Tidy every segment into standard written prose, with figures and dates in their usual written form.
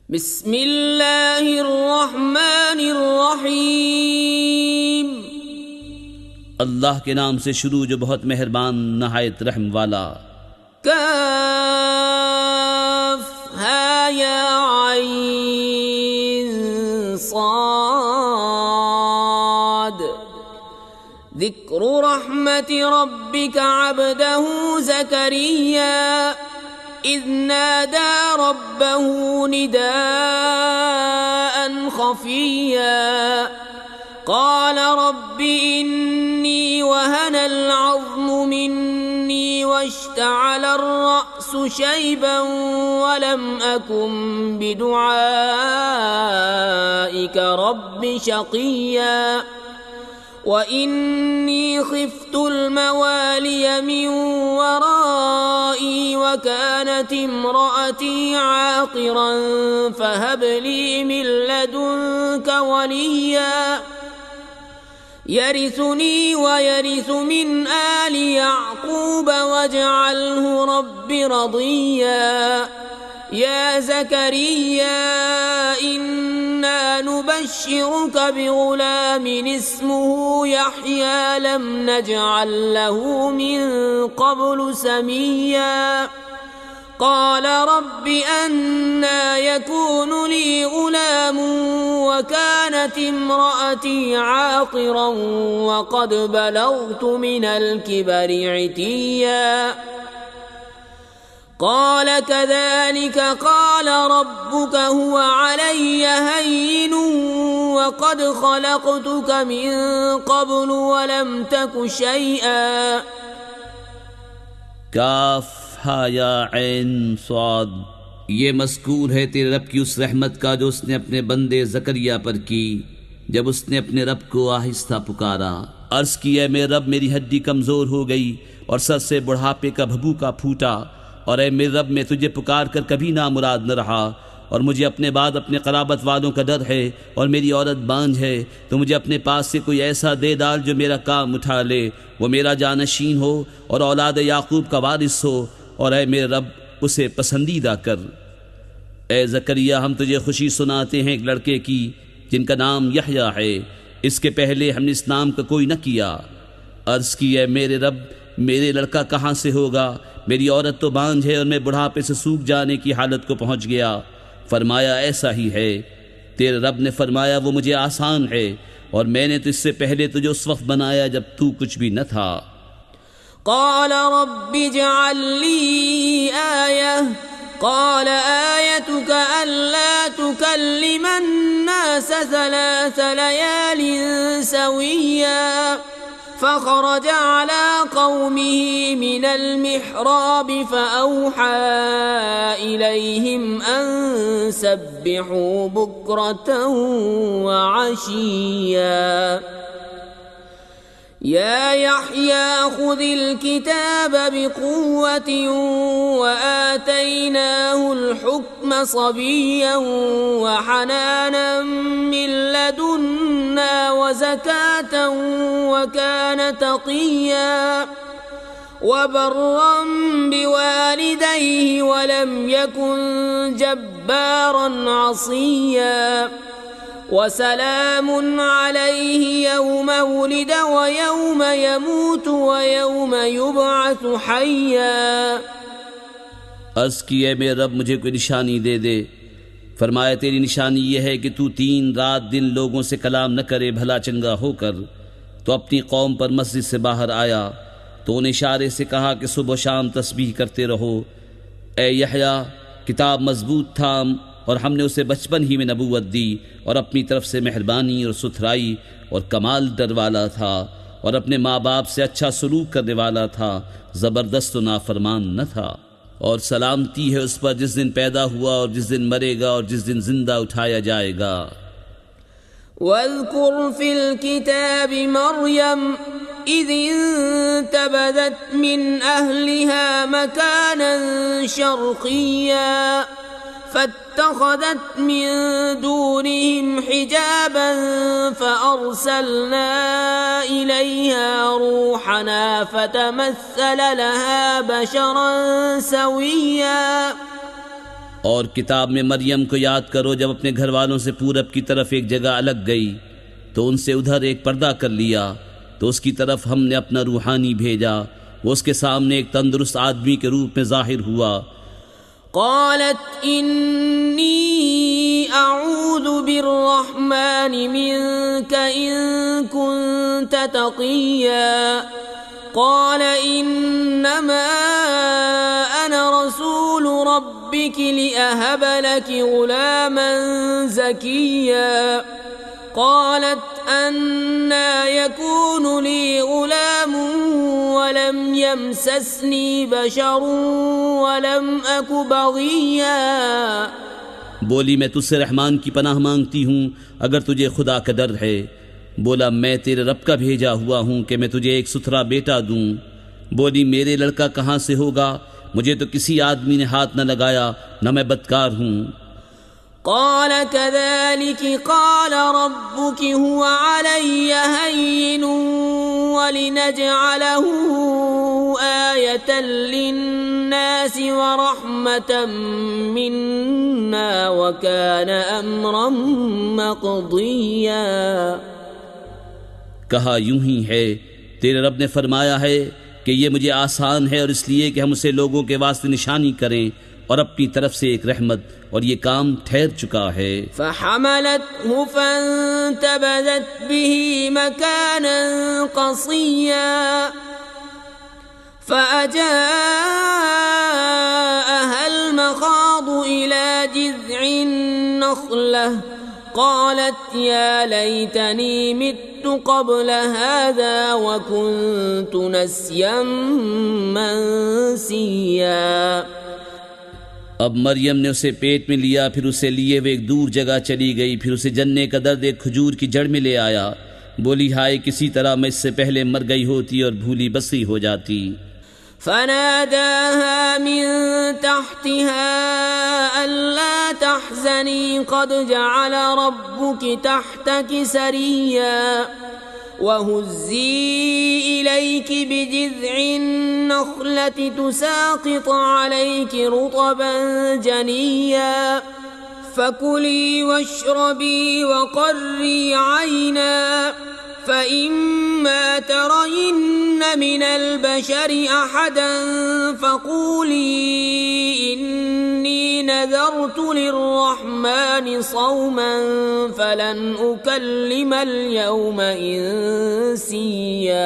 बिस्मिल्लाहिर्रहमानिर्रहीम। अल्लाह के नाम से शुरू जो बहुत मेहरबान नहायत रहम वाला। काफ हा या आइन साद। ज़िक्र रहमति रब्बिका अब्दहू ज़करिया इज़ नादा रब्बहू निदाअन खफ़िय्या क़ाल रब्बि इन्नी वहनल अज़्मु मिन्नी वश्तअलर रअसु शैबन वलम अकुन बिदुआइका रब्बि शक़िय्या वइन्नी ख़िफ़्तुल मवालिय मिन वराई वकानत इम्रअती आक़िरन फ़हब ली मिन लदुनका वलिय्या यरिसुनी वयरिसु मिन आलि याक़ूब वज्अल्हु रब्बि रदिय्या या ज़करिया इन्ना नुबश्शिरुका बिग़ुलामिन इस्मुहु यहया लम नजअल लहू मिन क़ब्लु समिय्या क़ाल रब्बि अन्ना यकूनु ली ग़ुलामुन वकानत इम्रअती आक़िरन वक़द बलग़्तु मिनल किबरि इतिय्या क़ाल कज़ालिक क़ाल रब्बुक हुवा अलय्य हय्यिनुन वक़द ख़लक़्तुका मिन क़ब्लु वलम तक शैअ। काफ हा या ऐन स्वाद। ये मज़कूर है तेरे रब की उस रहमत का जो उसने अपने बंदे ज़करिया पर की जब उसने अपने रब को आहिस्ता पुकारा। अर्ज़ की है मेरे रब मेरी हड्डी कमज़ोर हो गई और सर से बुढ़ापे का भभूका फूटा और ऐ मेरे रब मैं तुझे पुकार कर कभी ना मुराद न रहा और मुझे अपने बाद अपने क़राबत वालों का डर है और मेरी औरत बांझ है तो मुझे अपने पास से कोई ऐसा दे डाल जो मेरा काम उठा ले, वो मेरा जानशीन हो और औलाद याकूब का वारिस हो और ऐ मेरे रब उसे पसंदीदा कर। ऐ ज़करिया हम तुझे खुशी सुनाते हैं एक लड़के की जिनका नाम यहया है, इसके पहले हमने इस नाम का कोई न किया। अर्ज़ की है मेरे रब मेरे लड़का कहाँ से होगा, मेरी औरत तो बांझ है और मैं बुढ़ापे से सूख जाने की हालत को पहुँच गया। फरमाया ऐसा ही है। तेरे रब ने फरमाया वो मुझे आसान है और मैंने तो इससे पहले तुझे उस वक्त बनाया जब तू कुछ भी न था। क़ाल रब्बि इजअल ली आयह क़ाल आयतुका अल्ला तुकल्लिमन नास सलास लयालिन सविय्या फ़ख़रज अला क़ौमिही मिनल मिहराब फ़अौहा इलैहिम अन सब्बिहू बुक्रतन व अशिय्या या यहया ख़ुज़िल किताब बिक़ुव्वतिन व आतैनाहुल हुक्म सबिय्यन व हनानन मिन लदुन्ना व ज़कातन व कान तक़िय्या व बर्रन बिवालिदैहि व लम यकुन जब्बारन असिय्या वसलामुन अलैहि यौम वुलिद व यौम यमूत व यौम युबअसु हय्या। अर्ज़ की है मेरे रब मुझे कोई निशानी दे दे। फरमाया तेरी निशानी यह है कि तू 3 रात दिन लोगों से कलाम न करे भला चंगा होकर। तो अपनी कौम पर मस्जिद से बाहर आया तो उन्हें इशारे से कहा कि सुबह शाम तस्बीह करते रहो। ए यहया किताब मजबूत थाम और हमने उसे बचपन ही में नबूवत दी और अपनी तरफ से मेहरबानी और सुथराई और कमाल डर वाला था और अपने माँ बाप से अच्छा सलूक करने वाला था, ज़बरदस्त व नाफरमान न था। और सलामती है उस पर जिस दिन पैदा हुआ और जिस दिन मरेगा और जिस दिन जिंदा उठाया जाएगा। वज़्कुर फ़िल किताबि मरियम इज़ इंतबज़त मिन अहलिहा मकानन शर्क़िय्या फत्तख़ज़त मिन दूनिहिम हिजाबन फ़अरसलना इलैहा रूहना फ़तमस्सल लहा बशरन सविय्या और किताब में मरियम को याद करो जब अपने घर वालों से पूरब की तरफ एक जगह अलग गई तो उनसे उधर एक पर्दा कर लिया, तो उसकी तरफ हमने अपना रूहानी भेजा। वो उसके सामने एक तंदुरुस्त आदमी के रूप में जाहिर हुआ। क़ालत इन्नी अऊज़ु बिर्रहमानि मिनका इन कुन्त तक़िया क़ाल इन्नमा अना रसूलु रब्बिकी लिअहब लकी गुलामन ज़किया क़ालत अन्ना यकूनु ली गुलामुन वलम यमससनी बशरुन वलम अकु बग़िया। बोली मैं तुझसे रहमान की पनाह मांगती हूँ अगर तुझे खुदा का डर है। बोला मैं तेरे रब का भेजा हुआ हूँ कि मैं तुझे एक सुथरा बेटा दूँ। बोली मेरे लड़का कहाँ से होगा, मुझे तो किसी आदमी ने हाथ न लगाया, न मैं बदकार हूँ। क़ाल कज़ालिक क़ाल रब्बुकी हुवा अलय्या हय्यिनुन वलिनजअलहु आयतन लिन्नासि व रहमतन मिन्ना व कान अम्रन मक़दिया। कहा यूं ही है, तेरे रब ने फरमाया है कि ये मुझे आसान है और इसलिए कि हम उसे लोगों के वास्ते निशानी करें और अपनी तरफ से एक रहमत, और ये काम ठहर चुका है। फ़हमलतहु फ़ंतबज़त बिही मकानन क़सिया फ़अजाअहल मख़ादु इला जिज़्इन नख़लह क़ालत या लैतनी मित्तु क़ब्ल हाज़ा व कुन्तु नस्यन मनसिया। अब मरियम ने उसे पेट में लिया, फिर उसे लिए हुए एक दूर जगह चली गई। फिर उसे जन्ने का दर्द एक खजूर की जड़ में ले आया। बोली हाय किसी तरह मैं इससे पहले मर गई होती और भूली बसी हो जाती। फनादाहा मिन तहतिहा अल्ला तहज़नी क़द जअल रब्बुकी तहतकी सरिया वहुज़्ज़ी इलैकी बिजिज़्इन नख़लति तुसाक़ित अलैकी रुतबन जनिया फकुली वश्रबी वक़र्री ऐना फ़इम्मा तरयिन्न मिनल बशरि अहदन फ़क़ूली इन्नी नज़रतु लिर्रहमानि सौमन फ़लन उकल्लिमल यौम इंसिया।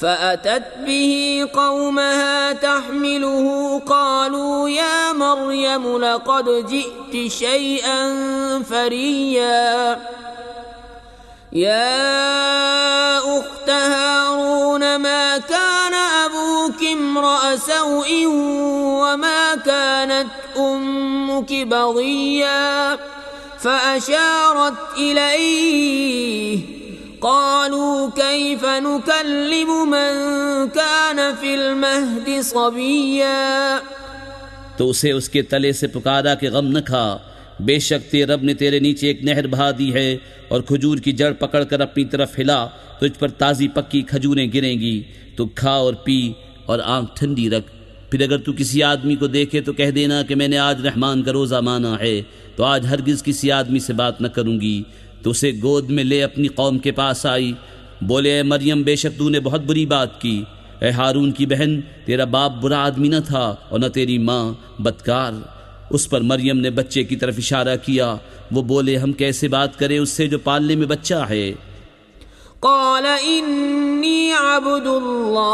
फ़अतत बिही क़ौमहा तहमिलुहु क़ालू या मर्यम लक़द जि'ति शैअन फ़रिया या उख्त हारून मा कान अबूकी इम्रअ सौइन वमा कानत उम्मुकी बग़िया फ़अशारत इलैहि क़ालू कैफ़ नुकल्लिमु मन कान फ़िल महदि सबिया। तो उसे उसके तले से पुकारा कि गम न खा, बेशक तेरे रब ने तेरे नीचे एक नहर बहा दी है और खजूर की जड़ पकड़कर अपनी तरफ हिला, तुझ पर ताज़ी पक्की खजूरें गिरेंगी, तो खा और पी और आँख ठंडी रख। फिर अगर तू किसी आदमी को देखे तो कह देना कि मैंने आज रहमान का रोज़ा माना है, तो आज हरगिज़ किसी आदमी से बात न करूँगी। तो उसे गोद में ले अपनी कौम के पास आई। बोले मरियम बेशक तूने बहुत बुरी बात की। ए हारून की बहन, तेरा बाप बुरा आदमी न था और न तेरी माँ बदकार। उस पर मरियम ने बच्चे की तरफ इशारा किया। वो बोले हम कैसे बात करें उससे जो पालने में बच्चा है। क़ाल इन्नी अब्दुल्लाह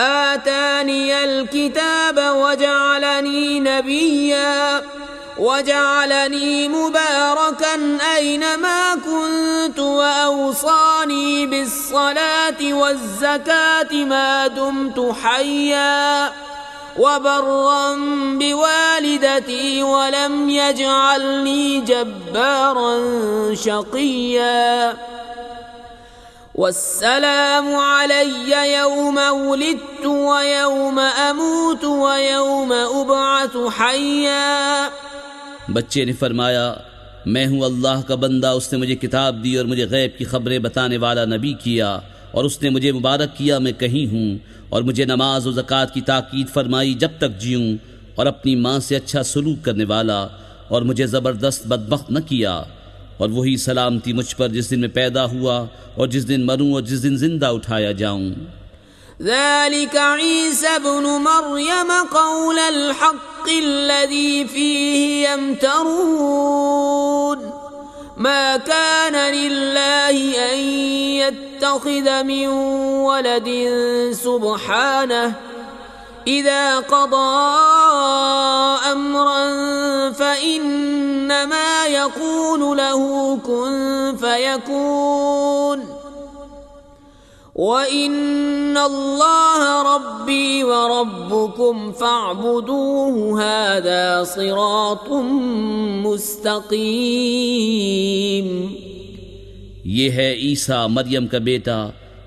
आतानियल किताब वजअलनी नबिय्या वजअलनी मुबारकन ऐनमा कुन्तु वअवसानी बिस्सलाति वज़्ज़काति मा दुम्तु हय्या वबर्रन बिवालिदती वलम यजअलनी जब्बारन शक़िया वस्सलामु अलय्या यौम वुलिदतु व यौम अमूतु व यौम उबअसु हय्या। बच्चे ने फरमाया मैं हूँ अल्लाह का बंदा, उसने मुझे किताब दी और मुझे गैब की खबरें बताने वाला नबी किया, और उसने मुझे मुबारक किया मैं कहीं हूँ, और मुझे नमाज और ज़कात की ताकीद फरमाई जब तक जीऊँ, और अपनी माँ से अच्छा सलूक करने वाला, और मुझे ज़बरदस्त बदबख्त न किया। और वही सलामती मुझ पर जिस दिन मैं पैदा हुआ और जिस दिन मरूँ और जिस दिन जिंदा उठाया जाऊँ। ذلك عيسى ابن مريم قول الحق الذي فيه يمترون ما كان لله أن يتخذ من ولد سبحانه إذا قضى أمرا فإنما يقول له كن فيكون وَإِنَّ اللَّهَ رَبِّي وَرَبُّكُمْ فَاعْبُدُوهُ هَذَا صِرَاطٌ مُسْتَقِيمٌ। ये है ईसा मरियम का बेटा,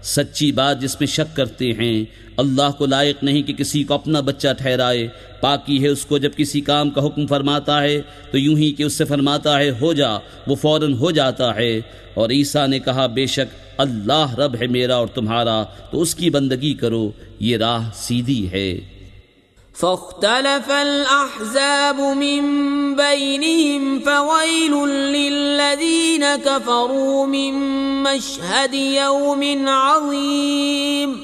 सच्ची बात जिसमें शक करते हैं। अल्लाह को लायक नहीं कि किसी को अपना बच्चा ठहराए, पाकी है उसको जब किसी काम का हुक्म फरमाता है तो यूं ही कि उससे फरमाता है हो जा, वो फौरन हो जाता है। और ईसा ने कहा बेशक अल्लाह रब है मेरा और तुम्हारा, तो उसकी बंदगी करो, ये राह सीधी है। فاختلف الأحزاب من بينهم فويل للذين كفروا من مشهد يوم عظيم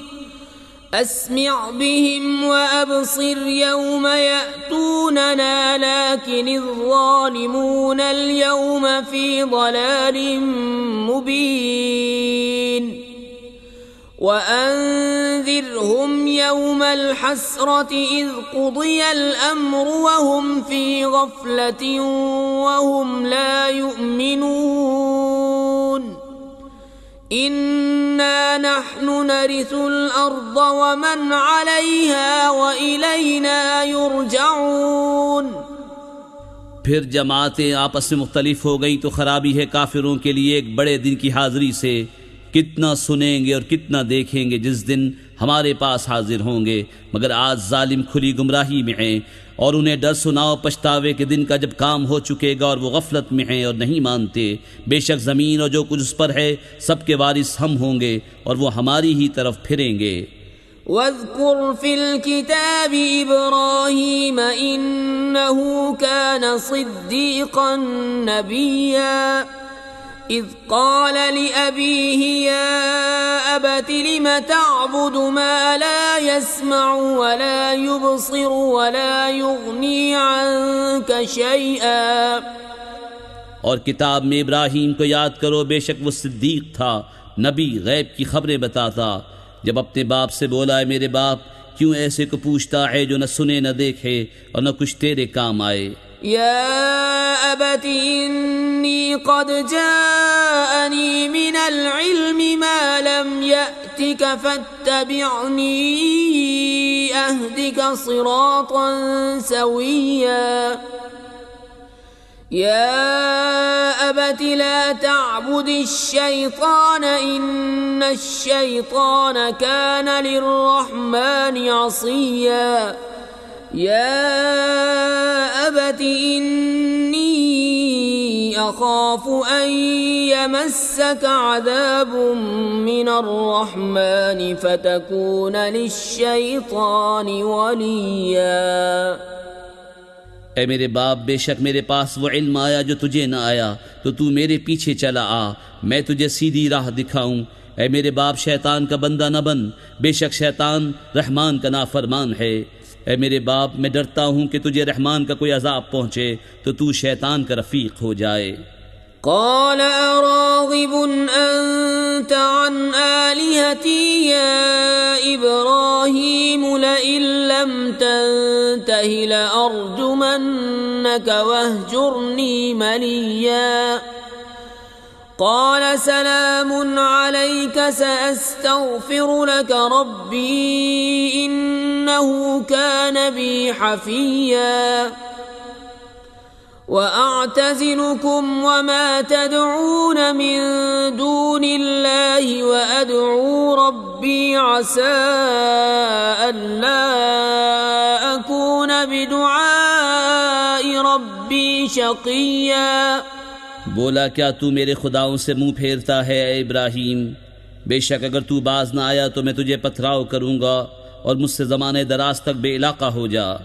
أسمع بهم وأبصر يوم يأتوننا لكن الظالمون اليوم في ضلال مبين وأنذرهم يوم الحسرة إذ قضي الأمر وهم في غفلة وهم لا يؤمنون إنا نحن نرث الأرض ومن عليها وإلينا يرجعون। फिर जमातें आपस में मुख्तलिफ हो गई तो खराबी है काफिरों के लिए एक बड़े दिन की हाजिरी से। कितना सुनेंगे और कितना देखेंगे जिस दिन हमारे पास हाजिर होंगे, मगर आज जालिम खुली गुमराही में हैं। और उन्हें डर सुनाओ पछतावे के दिन का जब काम हो चुकेगा और वो गफलत में हैं और नहीं मानते। बेशक ज़मीन और जो कुछ उस पर है सबके वारिस हम होंगे और वो हमारी ही तरफ फिरेंगे। वज़्कुर फ़िल किताबि इब्राहीम इन्नहु कान सिद्दीक़न नबिय्या إذ قال لأبيه يا أبت لم تعبد ما لا يسمع ولا يبصر ولا يغني عنك شيئا। और किताब में इब्राहीम को याद करो, बेशक वो सिद्दीक था, नबी, गैब की खबरें बताता। जब अपने बाप से बोला है मेरे बाप, क्यों ऐसे को पूछता है जो न सुने न देखे और न कुछ तेरे काम आए। يا أبت إني قد جاءني من العلم ما لم يأتك فاتبعني أهدك صراطا سويا يا أبت لا تعبد الشيطان إن الشيطان كان للرحمن عصيا يا أبت إني أخاف أن يمسك عذاب من الرحمن فتكون للشيطان وليا। ए मेरे बाप, बेशक मेरे पास वो इल्म आया जो तुझे न आया, तो तू मेरे पीछे चला आ, मैं तुझे सीधी राह दिखाऊं। ए मेरे बाप, शैतान का बंदा न बन, बेशक शैतान रहमान का नाफरमान है। ए मेरे बाप, मैं डरता हूँ कि तुझे रहमान का कोई अजाब पहुँचे तो तू शैतान का रफ़ीक हो जाए। قال أراغب أنت عن آلهتي يا إبراهيم لئن لم تنته لأرجمنك واهجرني مليا قال سلام عليك سأستغفر لك ربي إنه كان بي حفيا وأعتزلكم وما تدعون من دون الله وأدعو ربي عسى ألا أكون بدعاء ربي شقيا। बोला क्या तू मेरे खुदाओं से मुंह फेरता है ए इब्राहीम? बेशक अगर तू बाज ना आया तो मैं तुझे पथराव करूंगा और मुझसे ज़माने दराज तक बेइलाका हो जा।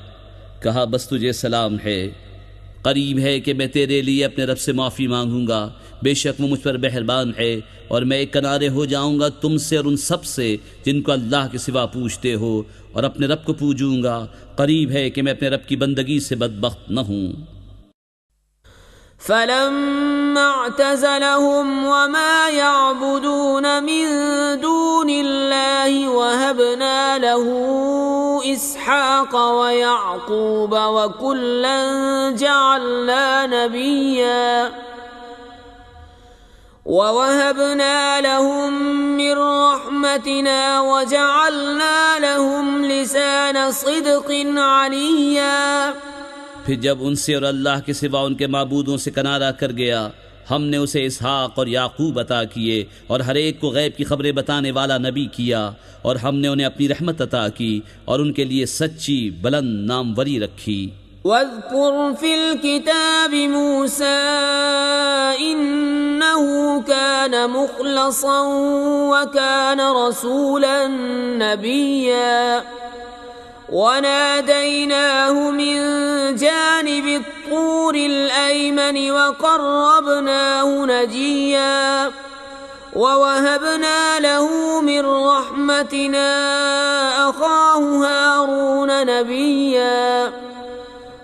कहा बस तुझे सलाम है, करीब है कि मैं तेरे लिए अपने रब से माफ़ी मांगूंगा, बेशक वो मुझ पर मेहरबान है, और मैं एक किनारे हो जाऊंगा तुमसे और उन सब से जिनको अल्लाह के सिवा पूजते हो, और अपने रब को पूजूंगा। करीब है कि मैं अपने रब की बंदगी से बदबख्त न हूँ। फलम्मा अअतज़लहुम वमा यअबुदून मिन दूनिल्लाहि वहबना लहू इसहाक़ व याक़ूब व कुल्लन जअलना नबिय्या ववहबना लहुम मिन रहमतिना वजअलना लहुम लिसान सिद्क़िन अलिय्या। फिर जब उनसे और अल्लाह के सिवा उनके माबूदों से किनारा कर गया, हमने उसे इसहाक और याकूब अता किए और हर एक को गैब की खबरें बताने वाला नबी किया, और हमने उन्हें अपनी रहमत अता की और उनके लिए सच्ची बुलंद नामवरी रखी। वज़्कुर फिल किताबि मूसा इन्नहु कान मुख़लसन व कान रसूलन नबिय्या वनादैनाहु मिन जानिबि त्तूरिल अयमन वक़र्रबनाहु नजिय्या ववहबना लहू मिन रहमतिना अख़ाहु हारून नबिय्या।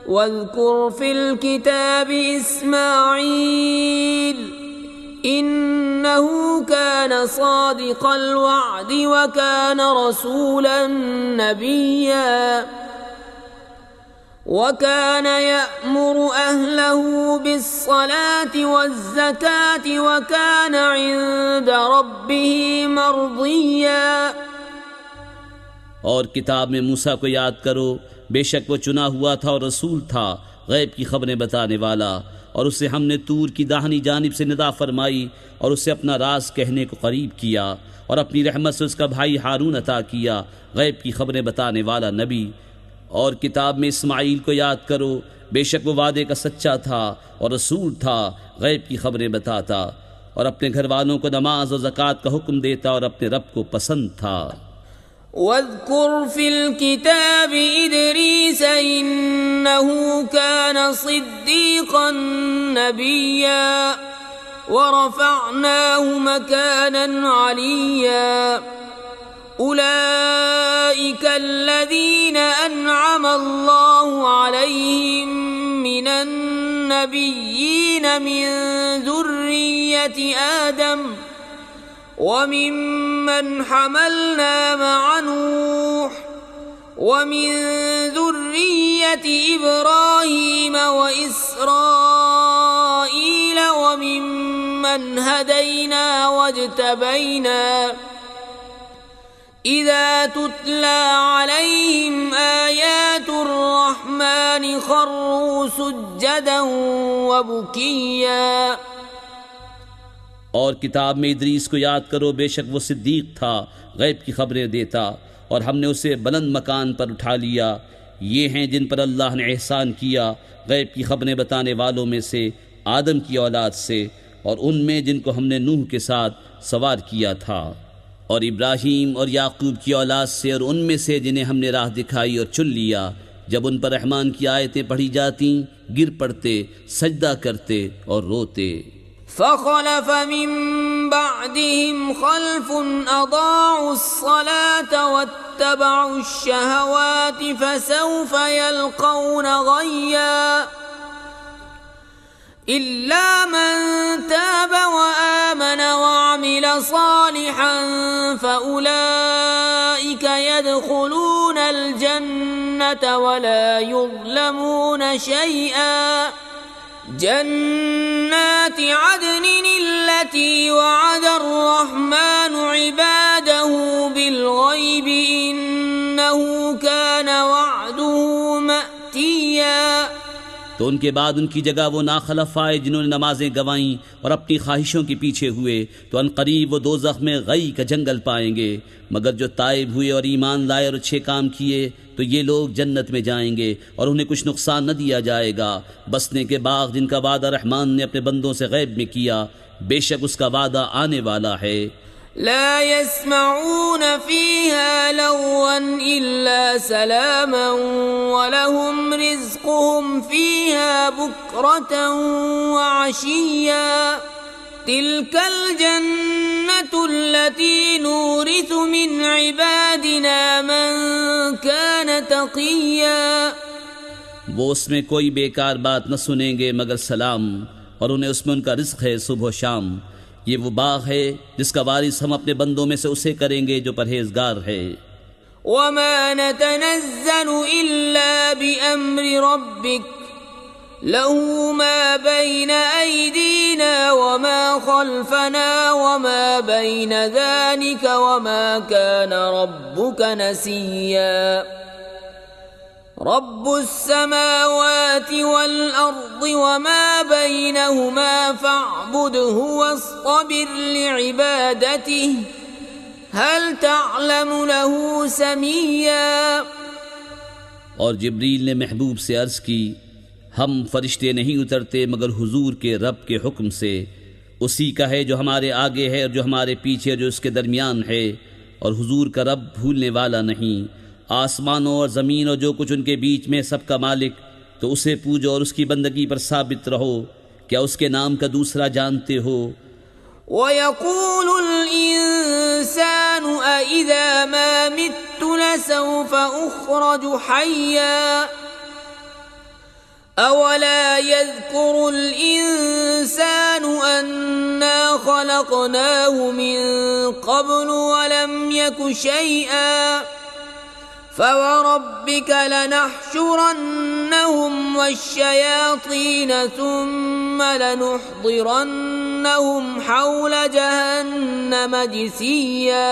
वज़्कुर फिल किताबि इस्माईल इन्नहु कान सादिक़ल वअद व कान रसूलन नबिय्या व कान यअमुरु अहलहु बिस्सलाति वज़्ज़काति व कान इन्द रब्बिही मर्दिय्या। और किताब में मूसा को याद करो, बेशक वो चुना हुआ था और रसूल था, गैब की खबरें बताने वाला, और उसे हमने तूर की दाहिनी जानिब से निदा फरमाई और उसे अपना राज कहने को करीब किया, और अपनी रहमत से उसका भाई हारून अता किया, गैब की खबरें बताने वाला नबी। और किताब में इस्माईल को याद करो, बेशक वो वादे का सच्चा था और रसूल था, गैब की खबरें बताता, और अपने घर वालों को नमाज और ज़कात का हुक्म देता और अपने रब को पसंद था। वज़्कुर फिल किताबि इदरीस इन्नहु कान सिद्दीक़न नबिय्या वरफ़अनाहु मकानन अलिय्या। उलाइका अल्लज़ीना अनअम अल्लाहु अलैहिम मिनन नबिय्यीन मिन ज़ुर्रिय्यति आदम वमिम्मन हमलना मअ नूह वमिन ज़ुर्रिय्यति इब्राहीम व इसराईल वमिम्मन हदैना वज्तबैना। इज़ा तुतला अलैहिम आयातुर रहमानि खर्रू सुज्जदन व बुकिया। और किताब में इदरीस को याद करो, बेशक वो सिद्दीक था, गैब की खबरें देता, और हमने उसे बुलंद मकान पर उठा लिया। ये हैं जिन पर अल्लाह ने एहसान किया, गैब की खबरें बताने वालों में से आदम की औलाद से, और उनमें जिनको हमने नूह के साथ सवार किया था, और इब्राहीम और याकूब की औलाद से, और उनमें से जिन्हें हमने राह दिखाई और चुन लिया। जब उन पर रहमान की आयतें पढ़ी जाती, गिर पड़ते, सजदा करते और रोते। फ़ख़लफ़ मिन बअदिहिम ख़ल्फ़ुन अज़ाअु अस्सलाता वत्तबअु अश्शहवाति फ़सौफ़ यल्क़ौन ग़य्या। इल्ला मन ताब व आमन व अमिल सालिहन फ़उलाइका यदख़ुलूनल जन्नत व ला युज़्लमून शैआ। जन्नाति अदनिन अल्लती वअदर रहमानु इबादहु बिलग़ैबि इन्नहु कान वअदुहु मअतिया। तो उनके बाद उनकी जगह वो नाखलफ आए जिन्होंने नमाजें गवाईं और अपनी ख्वाहिशों के पीछे हुए, तो अनकरीब वो दोज़ख में गई का जंगल पाएंगे। मगर जो ताइब हुए और ईमान लाए और अच्छे काम किए, तो ये लोग जन्नत में जाएंगे और उन्हें कुछ नुकसान न दिया जाएगा। बसने के बाग जिनका वादा रहमान ने अपने बंदों से गैब में किया, बेशक उसका वादा आने वाला है। لا يسمعون فيها لغوا إلا سلاما ولهم رزقهم فيها بكرة وعشيا تلك الجنة التي نورث من عبادنا من كان تقيا। वो उसमें कोई बेकार बात न सुनेंगे मगर सलाम, और उन्हें उसमें उनका रिज्क है सुबह शाम। ये वो बाग है जिसका वारिस हम अपने बंदों में से उसे करेंगे जो परहेजगार है। वमा नतनज़्ज़लु इल्ला बिअम्रि रब्बिक लहू मा बैन ऐदीना वमा खल्फना वमा बैन ज़ालिक वमा कान रब्बुक नसिया। रब्बुस समावाति वल अर्दि वमा बैनहुमा फअब्दुहु वस्तबिर लिइबादतिहि हल तअलमु लहू समिया। और जिब्रील ने महबूब से अर्ज की, हम फरिश्ते नहीं उतरते मगर हुजूर के रब के हुक्म से। उसी का है जो हमारे आगे है और जो हमारे पीछे, जो उसके दरमियान है, और हुजूर का रब भूलने वाला नहीं। आसमानों और ज़मीन और जो कुछ उनके बीच में सबका मालिक, तो उसे पूजो और उसकी बंदगी पर साबित रहो। क्या उसके नाम का दूसरा जानते हो? वयक़ूलुल इंसानु अइज़ा मा मित्तु लसौफ़ उख़्रजु हय्या अवला यज़्कुरुल इंसानु अन्ना ख़लक़नाहु मिन क़ब्लु वलम यकु शैआ। फवरब्बिक लनहशुरन्नहुम वश्शयातीन सुम्म लनुहदिरन्नहुम हौल जहन्नम जिसिया।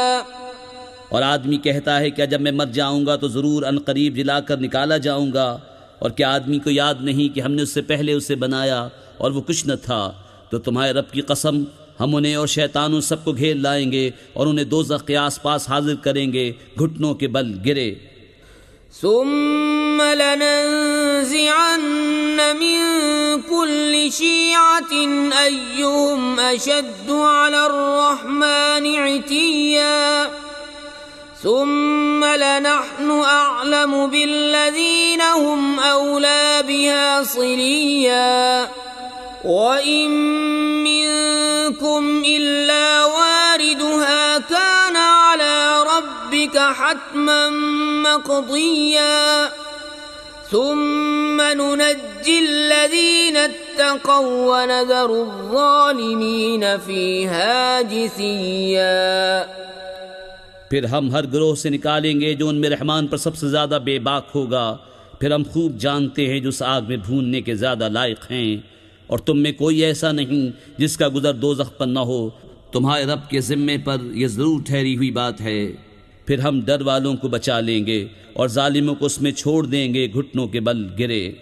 और आदमी कहता है क्या जब मैं मर जाऊंगा तो ज़रूर अनकरीब जिलाकर निकाला जाऊंगा। और क्या आदमी को याद नहीं कि हमने उससे पहले उसे बनाया और वो कुछ न था। तो तुम्हारे रब की कसम, हम उन्हें और शैतानों सबको घेर लाएंगे और उन्हें दोज़ख के आसपास हाजिर करेंगे, घुटनों के बल गिरे। सुम्म लनंज़िअन्न मिन कुल्लि शियअतिन अय्युहुम अशद्दु अलर रहमानि इतिय्या सुम्म लनहनु अअलमु बिल्लज़ीन हुम औला बिहा सिलिया वइन मिनकुम इल्ला वारिदुहा कान अला रब्बिक हत्मन मक़दिया सुम्म नुनज्जिल्लज़ीन इत्तक़व व नज़रुज़्ज़ालिमीन फ़ीहा जिसिया। फिर हम हर ग्रोह से निकालेंगे जो उनमें रहमान पर सबसे ज़्यादा बेबाक होगा। फिर हम खूब जानते हैं जो उस आग में भूनने के ज़्यादा लायक हैं। और तुम में कोई ऐसा नहीं जिसका गुज़र दोज़ख पर न हो। तुम्हारे रब के ज़िम्मे पर यह ज़रूर ठहरी हुई बात है। फिर हम डर वालों को बचा लेंगे और ज़ालिमों को उसमें छोड़ देंगे, घुटनों के बल गिरे।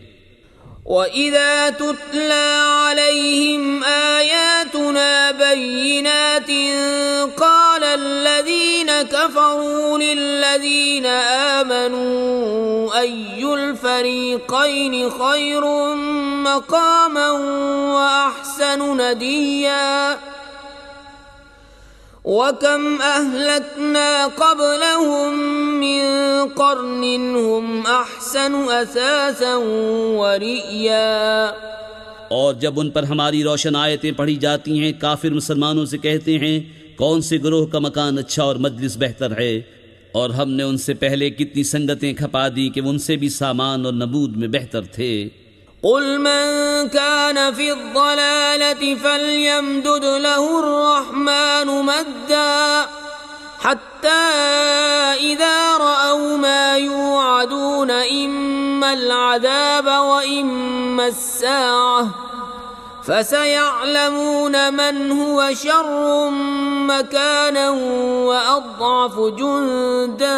वइज़ा तुतला अलैहिम आयातुना बय्यिनातिन क़ालल्लज़ीन कफ़रू लिल्लज़ीन आमनू अय्युल फ़रीक़ैनि ख़ैरुम मक़ामन व अहसनु नदिया वकम अहलकना क़ब्लहुम मिन क़र्निन हुम अहसनु असासन व रिया। और जब उन पर हमारी रोशन आयतें पढ़ी जाती हैं, काफिर मुसलमानों से कहते हैं कौन से ग्रोह का मकान अच्छा और मजलिस बेहतर है। और हमने उनसे पहले कितनी संगतें खपा दी कि वो उनसे भी सामान और नबूद में बेहतर थे। कुल मन कान फी ज़लालति फल्यमदुद लहु अर्रहमानु मद्दा हत्ता इज़ा रअव मा युअदून इम्मा अल-अज़ाब व इम्मा अस्साअह फसयअलमून मन हुव शर्रुम मकानन व अज़अफ़ जुंदा।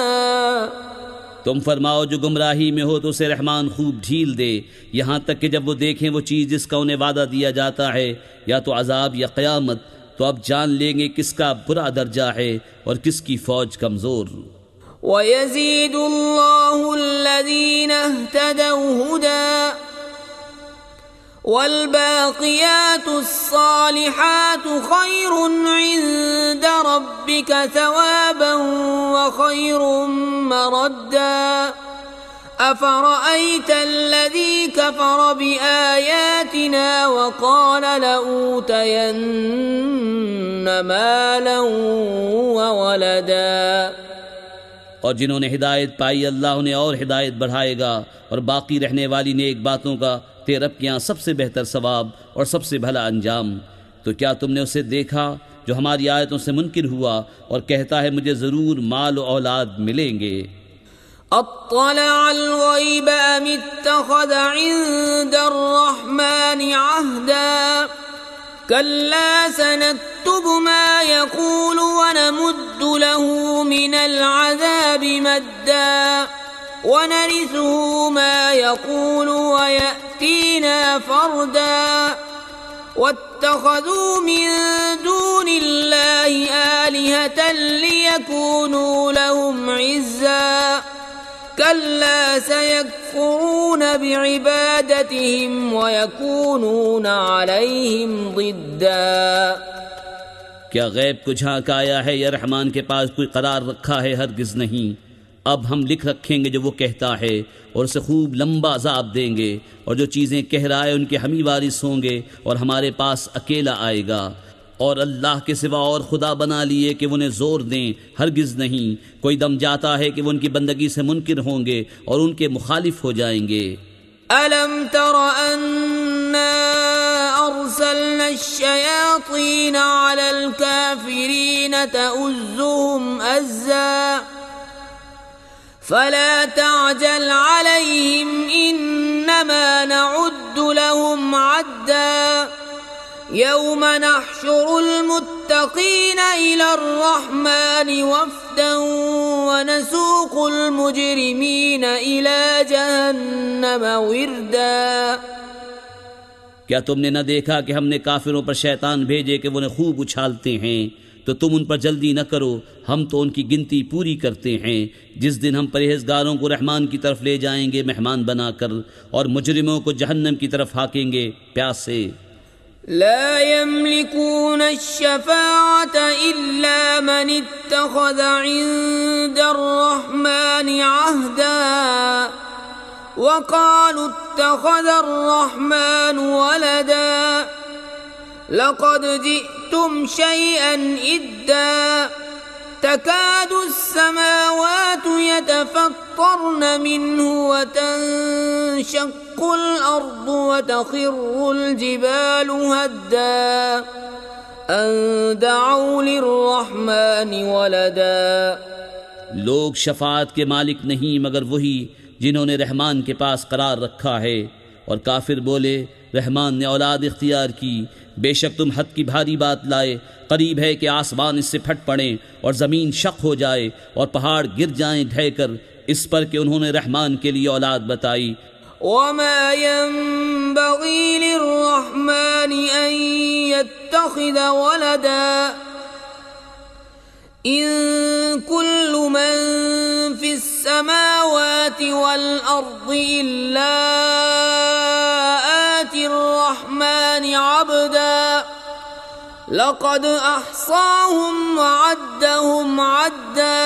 तुम फरमाओ जो गुमराही में हो तो उसे रहमान खूब ढील दे, यहाँ तक कि जब वो देखें वो चीज़ जिसका उन्हें वादा दिया जाता है, या तो अजाब या क़यामत, तो अब जान लेंगे किसका बुरा दर्जा है और किसकी फ़ौज कमज़ोर। वयज़ीदुल्लाहु अल्लज़ीना इह्तदौ हुदा वल्बाक़ियातुस्सालिहातु खैरुन इन्द रब्बिक सवाबन व खैरुम मरद्दा अफ़रअय्त अल्लज़ी कफ़र बिआयातिना व क़ाल लऊतयन्न मालन व वलदा। और जिन्होंने हिदायत पाई अल्लाह उन्हें और हिदायत बढ़ाएगा और बाकी रहने वाली नेक बातों का तेरे रब के यहाँ सबसे बेहतर सवाब और सबसे भला अंजाम। तो क्या तुमने उसे देखा जो हमारी आयतों से मुनकिर हुआ और कहता है मुझे ज़रूर माल और औलाद मिलेंगे। अत्तलअल गैब अम इत्तखज़ इंदर रहमानि अहदा कल्ला सनक्तुबु मा यक़ूलु व नमुद्दु लहु मिनल अज़ाबि मद्दा व नरिसुहु मा यक़ूलु व यअतीना फर्दा वत्तखज़ू मिन दूनिल्लाहि आलिहतन लियकूनू लहुम इज़्ज़ा कल्ला सयकफुरून बिइबादतिहिम वयकूनून अलैहिम ज़िद्दा। क्या गैब को झांक आया है या रहमान के पास कोई करार रखा है? हरगिज़ नहीं। अब हम लिख रखेंगे जो वो कहता है और उसे खूब लंबा अज़ाब देंगे और जो चीज़ें कह रहा है उनके हमी वारिस होंगे और हमारे पास अकेला आएगा। और अल्लाह के सिवा और खुदा बना लिए कि वो उन्हें ज़ोर दें, हरगिज़ नहीं। कोई दम जाता है कि वो उनकी बंदगी से मुनकिर होंगे और उनके मुखालिफ हो जाएंगे। अलम तर अन्ना अरसलना अश्शयातीन अलल काफिरीन तउज़्ज़ुहुम अज़्ज़ा फला तअजल अलैहिम इन्नमा नउद्दु लहुम अद्दा यौम नहशुरुल मुत्तक़ीन इलर रहमानि वफ़्दन व नसूक़ुल मुजरिमीन इला जहन्नम विर्दा। क्या तुमने न देखा कि हमने काफिरों पर शैतान भेजे कि वो उन्हें खूब उछालते हैं? तो तुम उन पर जल्दी न करो, हम तो उनकी गिनती पूरी करते हैं। जिस दिन हम परहेजगारों को रहमान की तरफ ले जाएंगे मेहमान बनाकर और मुजरिमों को जहन्नम की तरफ हाकेंगे प्यासे। ला यमलिकून अश्शफ़ाअत इल्ला मन इत्तख़ज़ इंदर रहमानि अहदा व क़ालू इत्तख़ज़र रहमानु वलदा लक़द जिअ्तुम शैअन इद्दा तकादु अस्समावातु यतफ़त्तरन मिन्हु व तंशक़्क़ुल अर्दु व तख़िर्रुल जिबालु हद्दा अन दअऊ लिर्रहमानि वलदा। लोग शफाअत के मालिक नहीं मगर वही जिन्होंने रहमान के पास करार रखा है। और काफिर बोले रहमान ने औलाद इख्तियार की। बेशक तुम हद की भारी बात लाए, करीब है कि आसमान इससे फट पड़े और ज़मीन शक हो जाए और पहाड़ गिर जाएं ढहकर, इस पर कि उन्होंने रहमान के लिए औलाद बताई। वमा यंबग़ी लिर्रहमानि अन यत्तख़िज़ वलदा इन कुल्लु मन फिस्समावाति वल अर्दि इल्ला आतिर्रहमानि अब्दा लक़द अहसाहुम व अद्दहुम अद्दा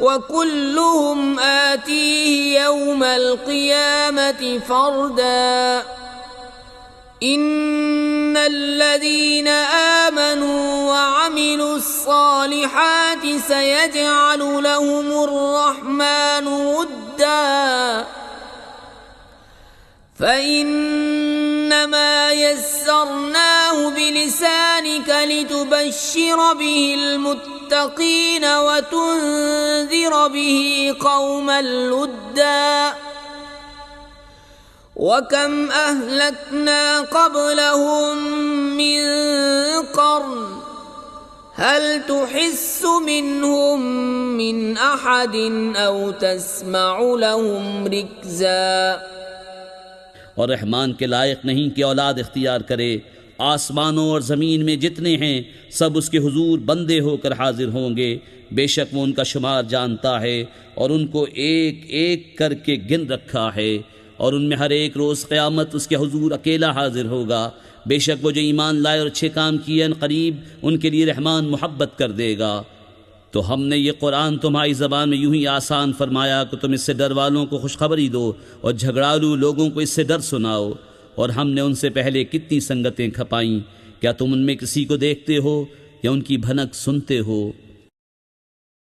व कुल्लुहुम आतीहि यौमल क़ियामति फ़र्दा इन्नल्लज़ीना आमनू व अमिलुस्सालिहाति सयजअलु लहुमुर्रहमानु वुद्दा फ़इन्नमा यस्सरनाहु बिलिसानिक लितुबश्शिर बिहिल मुत्तक़ीन व तुन्ज़िर बिहि क़ौमन लुद्दा वकम अहलकना क़ब्लहुम मिन क़र्न हल तुहिस्सु मिन्हुम मिन अहदिन औ तस्मअु लहुम रिक्ज़ा। और रहमान के लायक नहीं कि औलाद इख्तियार करे। आसमानों और ज़मीन में जितने हैं सब उसके हुजूर बंदे होकर हाजिर होंगे। बेशक वो उनका शुमार जानता है और उनको एक एक करके गिन रखा है। और उनमें हर एक रोज़ क़यामत उसके हुजूर अकेला हाजिर होगा। बेशक वो जो ईमान लाए और अच्छे काम किए करीब उनके लिए रहमान मोहब्बत कर देगा। तो हमने ये कुरान तुम्हारी ज़बान में यूं ही आसान फरमाया कि तुम इससे डर वालों को खुशखबरी दो और झगड़ालू लोगों को इससे डर सुनाओ। और हमने उनसे पहले कितनी संगतें खपाईं, क्या तुम उनमें किसी को देखते हो या उनकी भनक सुनते हो?